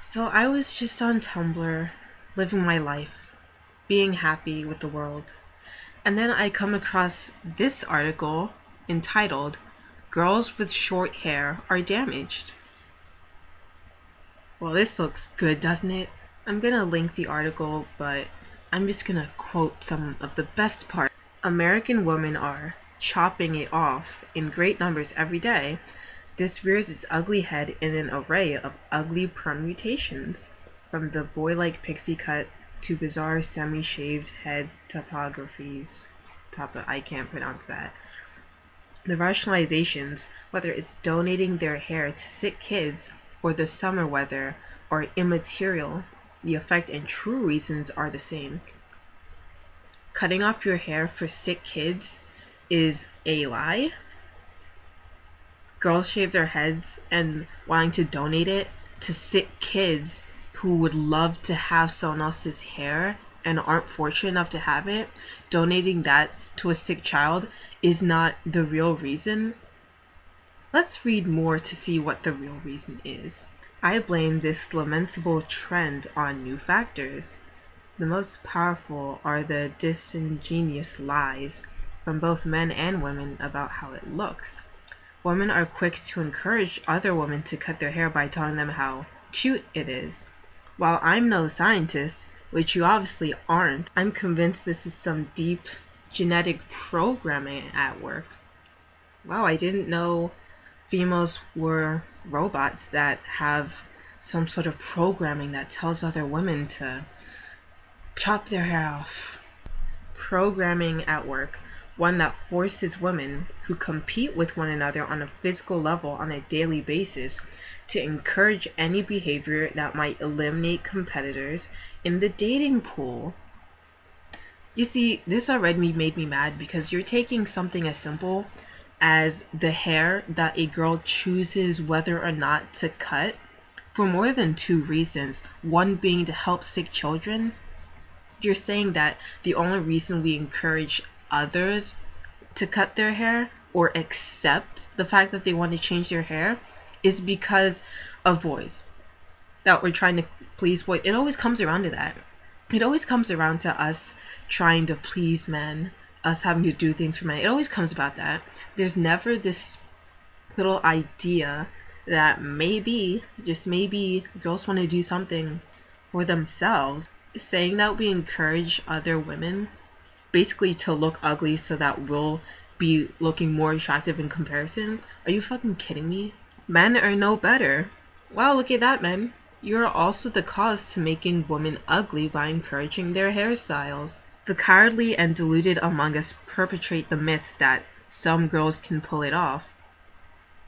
So I was just on Tumblr, living my life, being happy with the world. And then I come across this article entitled, Girls with Short Hair Are Damaged. Well, this looks good, doesn't it? I'm gonna link the article, but I'm just gonna quote some of the best parts. American women are chopping it off in great numbers every day. This rears its ugly head in an array of ugly permutations, from the boy-like pixie cut to bizarre semi-shaved head topographies. I can't pronounce that. The rationalizations, whether it's donating their hair to sick kids or the summer weather, are immaterial. The effect and true reasons are the same. Cutting off your hair for sick kids is a lie. Girls shave their heads and wanting to donate it to sick kids who would love to have someone else's hair and aren't fortunate enough to have it, donating that to a sick child is not the real reason. Let's read more to see what the real reason is. I blame this lamentable trend on new factors. The most powerful are the disingenuous lies from both men and women about how it looks. Women are quick to encourage other women to cut their hair by telling them how cute it is. While I'm no scientist, which you obviously aren't, I'm convinced this is some deep genetic programming at work. Wow, I didn't know females were robots that have some sort of programming that tells other women to chop their hair off. Programming at work, one that forces women who compete with one another on a physical level on a daily basis to encourage any behavior that might eliminate competitors in the dating pool. You see, this already made me mad because you're taking something as simple as the hair that a girl chooses whether or not to cut for more than two reasons, one being to help sick children. You're saying that the only reason we encourage others to cut their hair or accept the fact that they want to change their hair is because of boys, that we're trying to please boys. It always comes around to that. It always comes around to us trying to please men, us having to do things for men. It always comes about that. There's never this little idea that maybe, just maybe, girls want to do something for themselves. Saying that we encourage other women basically to look ugly so that we'll be looking more attractive in comparison. Are you fucking kidding me? Men are no better. Wow, look at that, men. You're also the cause to making women ugly by encouraging their hairstyles. The cowardly and deluded among us perpetrate the myth that some girls can pull it off.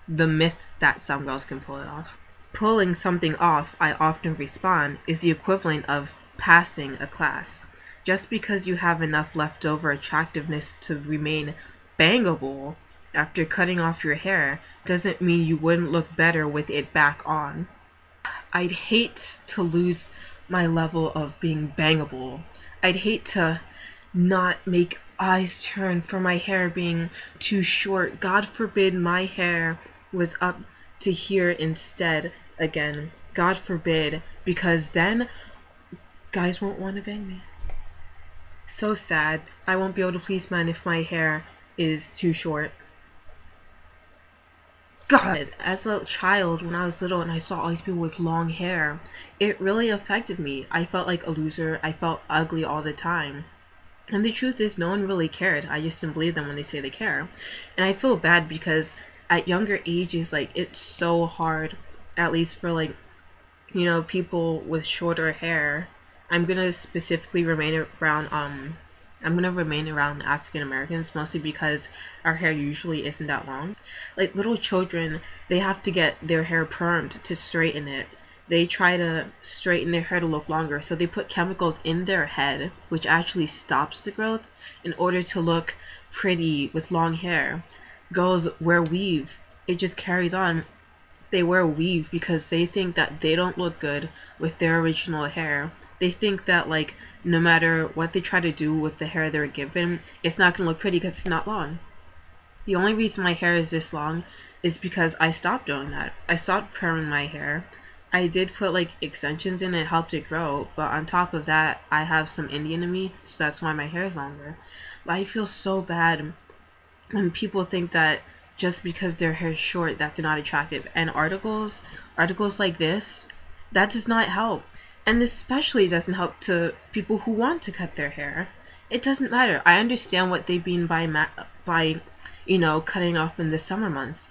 The myth that some girls can pull it off. Pulling something off, I often respond, is the equivalent of passing a class. Just because you have enough leftover attractiveness to remain bangable after cutting off your hair doesn't mean you wouldn't look better with it back on. I'd hate to lose my level of being bangable. I'd hate to not make eyes turn for my hair being too short. God forbid my hair was up to here instead again. God forbid, because then guys won't want to bang me. So sad. I won't be able to please men if my hair is too short. God! As a child, when I was little and I saw all these people with long hair, it really affected me. I felt like a loser. I felt ugly all the time. And the truth is, no one really cared. I just didn't believe them when they say they care. And I feel bad because at younger ages, like, it's so hard, at least for, like, you know, people with shorter hair. I'm gonna specifically remain around African Americans, mostly because our hair usually isn't that long. Like little children, they have to get their hair permed to straighten it. They try to straighten their hair to look longer, so they put chemicals in their head, which actually stops the growth in order to look pretty with long hair. Girls wear weave. It just carries on. They wear weave because they think that they don't look good with their original hair. They think that, like, no matter what they try to do with the hair they're given, it's not gonna look pretty because it's not long. The only reason my hair is this long is because I stopped doing that. I stopped curling my hair I did put like extensions in, it helped it grow, but on top of that, I have some Indian in me, so that's why my hair is longer. But I feel so bad when people think that just because their hair is short that they're not attractive. And articles like this, that does not help. And especially doesn't help to people who want to cut their hair. It doesn't matter. I understand what they mean by cutting off in the summer months.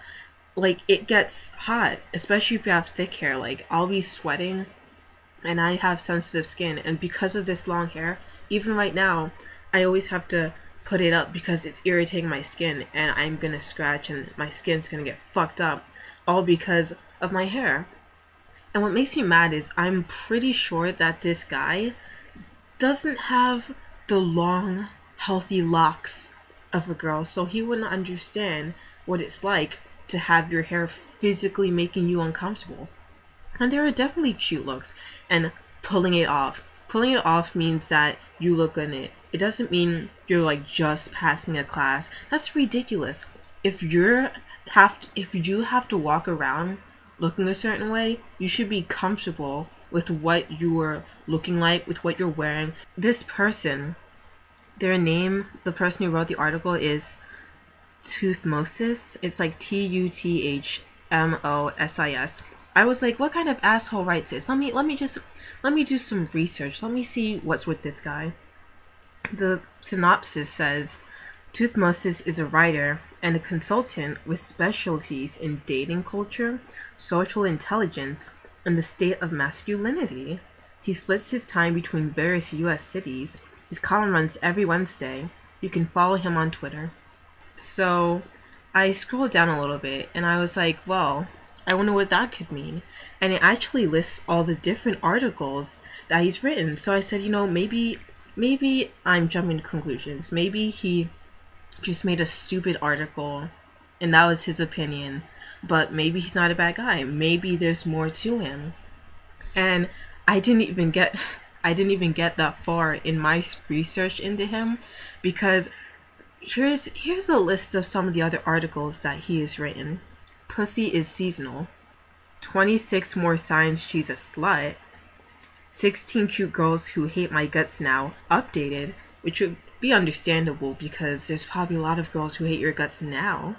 Like, it gets hot, especially if you have thick hair. Like, I'll be sweating and I have sensitive skin, and because of this long hair, even right now, I always have to put it up because it's irritating my skin, and I'm gonna scratch and my skin's gonna get fucked up, all because of my hair. And what makes me mad is I'm pretty sure that this guy doesn't have the long, healthy locks of a girl, so he wouldn't understand what it's like to have your hair physically making you uncomfortable. And there are definitely cute looks, and pulling it off. Pulling it off means that you look good in it. It doesn't mean you're like just passing a class. That's ridiculous. If you have to walk around looking a certain way, you should be comfortable with what you're looking like, with what you're wearing. This person, their name, the person who wrote the article is Tuthmosis. It's like Tuthmosis. I was like, what kind of asshole writes this? Let me do some research. Let me see what's with this guy. The synopsis says, Tuthmosis is a writer and a consultant with specialties in dating culture, social intelligence, and the state of masculinity. He splits his time between various US cities. His column runs every Wednesday. You can follow him on Twitter. So I scrolled down a little bit and I was like, well, I wonder what that could mean. And it actually lists all the different articles that he's written. So I said, maybe I'm jumping to conclusions. Maybe he just made a stupid article and that was his opinion. But maybe he's not a bad guy. Maybe there's more to him. And I didn't even get that far in my research into him, because here's a list of some of the other articles that he has written. Pussy is seasonal. 26 more signs she's a slut. 16 cute girls who hate my guts now, updated, which would be understandable because there's probably a lot of girls who hate your guts now.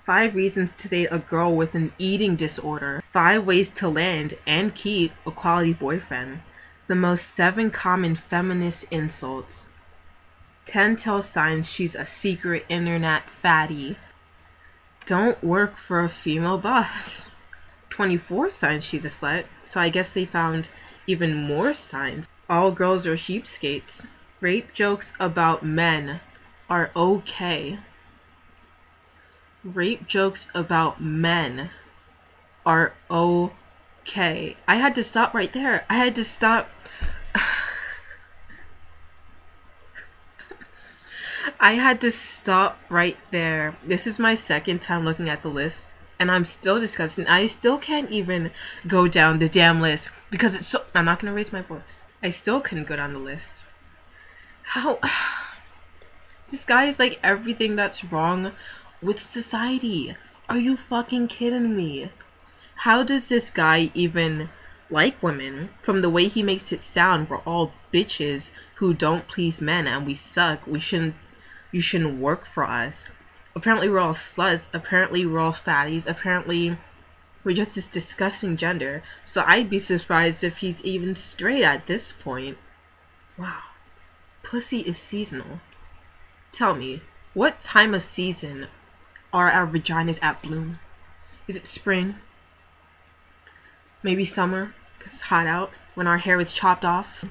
5 reasons to date a girl with an eating disorder. 5 ways to land and keep a quality boyfriend. The most 7 common feminist insults. 10 tell signs she's a secret internet fatty. Don't work for a female boss. 24 signs she's a slut. So I guess they found even more signs. All girls are cheapskates. Rape jokes about men are okay. Rape jokes about men are okay. I had to stop right there. I had to stop. I had to stop right there. This is my second time looking at the list, and I'm still disgusted. I still can't even go down the damn list because it's so... I'm not going to raise my voice. I still couldn't go down the list. How... This guy is like everything that's wrong with society. Are you fucking kidding me? How does this guy even like women? From the way he makes it sound, we're all bitches who don't please men and we suck. You shouldn't work for us. Apparently we're all sluts. Apparently we're all fatties. Apparently we're just this disgusting gender. So I'd be surprised if he's even straight at this point. Wow. Pussy is seasonal. Tell me, what time of season are our vaginas at bloom? Is it spring? Maybe summer, because it's hot out, when our hair is chopped off?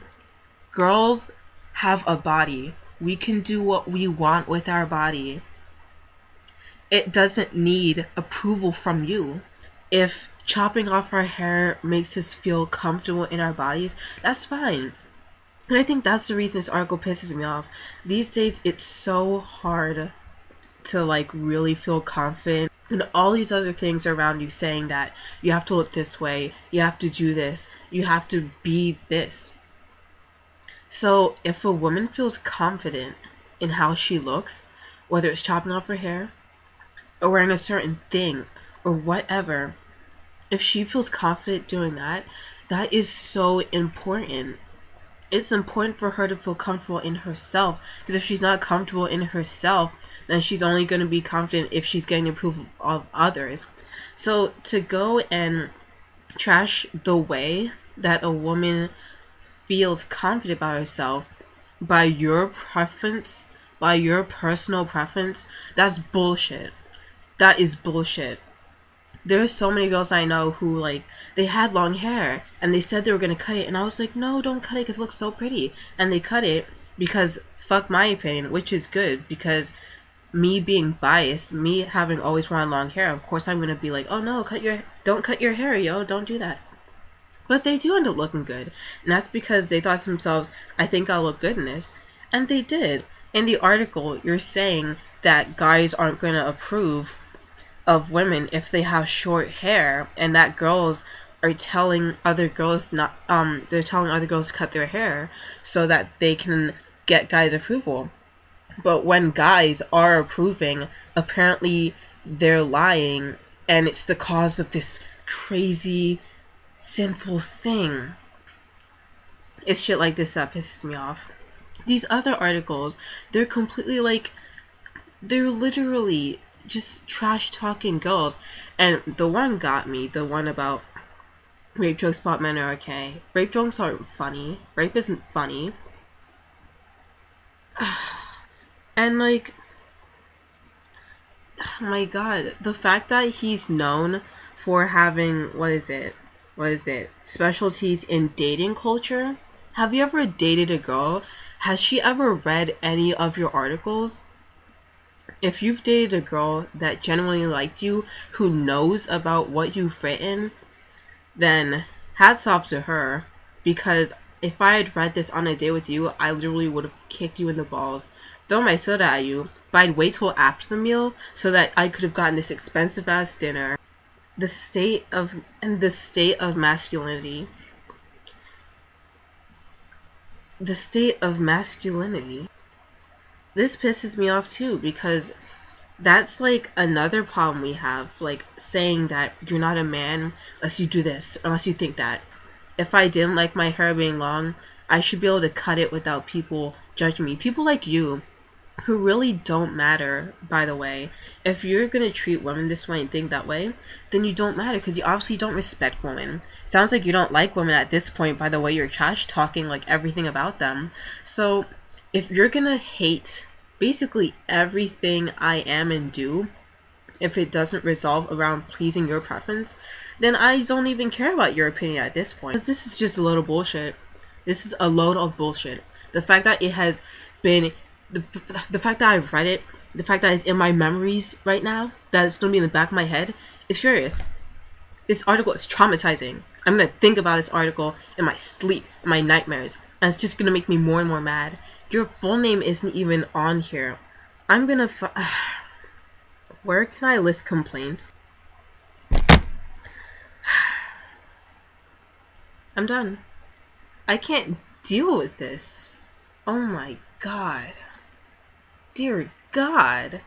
Girls have a body. We can do what we want with our body. It doesn't need approval from you. If chopping off our hair makes us feel comfortable in our bodies, that's fine. And I think that's the reason this article pisses me off. These days, it's so hard to like really feel confident. And all these other things around you saying that you have to look this way, you have to do this, you have to be this. So if a woman feels confident in how she looks, whether it's chopping off her hair or wearing a certain thing or whatever, If she feels confident doing that, that is so important. It's important for her to feel comfortable in herself, because if she's not comfortable in herself, then she's only going to be confident if she's getting approval of others. So to go and trash the way that a woman feels confident about herself by your preference, by your personal preference, that's bullshit. That is bullshit. There's so many girls I know who, like, they had long hair and they said they were gonna cut it, and I was like, no, don't cut it because it looks so pretty. And they cut it because, fuck my opinion, which is good, because me being biased, me having always worn long hair, of course I'm gonna be like, oh no, don't cut your hair, yo, don't do that. But they do end up looking good, and that's because they thought to themselves, I think I'll look good in this, and they did. In the article, you're saying that guys aren't gonna approve of women if they have short hair, and that girls are telling other girls not they're telling other girls to cut their hair so that they can get guys' approval. But when guys are approving, apparently they're lying, and it's the cause of this crazy sinful thing. It's shit like this that pisses me off. These other articles, they're completely like, they're literally just trash talking girls. And the one got me, the one about rape jokes about men are okay. Rape jokes aren't funny. Rape isn't funny. And like, oh my god, the fact that he's known for having, what is it, specialties in dating culture. Have you ever dated a girl? Has she ever read any of your articles? If you've dated a girl that genuinely liked you, who knows about what you've written, then hats off to her. Because if I had read this on a date with you, I literally would have kicked you in the balls, thrown my soda at you, but I'd wait till after the meal so that I could have gotten this expensive ass dinner. The state of masculinity. The state of masculinity. This pisses me off too, because that's like another problem we have, like saying that you're not a man unless you do this, unless you think that. If I didn't like my hair being long, I should be able to cut it without people judging me. People like you, who really don't matter, by the way. If you're gonna treat women this way and think that way, then you don't matter, because you obviously don't respect women. Sounds like you don't like women at this point, by the way you're trash talking like everything about them. So if you're gonna hate basically everything I am and do, if it doesn't resolve around pleasing your preference, then I don't even care about your opinion at this point. Because this is just a load of bullshit. This is a load of bullshit. The fact that it has been, the fact that I've read it, the fact that it's in my memories right now, that it's going to be in the back of my head, is furious. This article is traumatizing. I'm going to think about this article in my sleep, in my nightmares, and it's just going to make me more and more mad. Your full name isn't even on here. I'm going to where can I list complaints? I'm done. I can't deal with this. Oh my god. Dear God.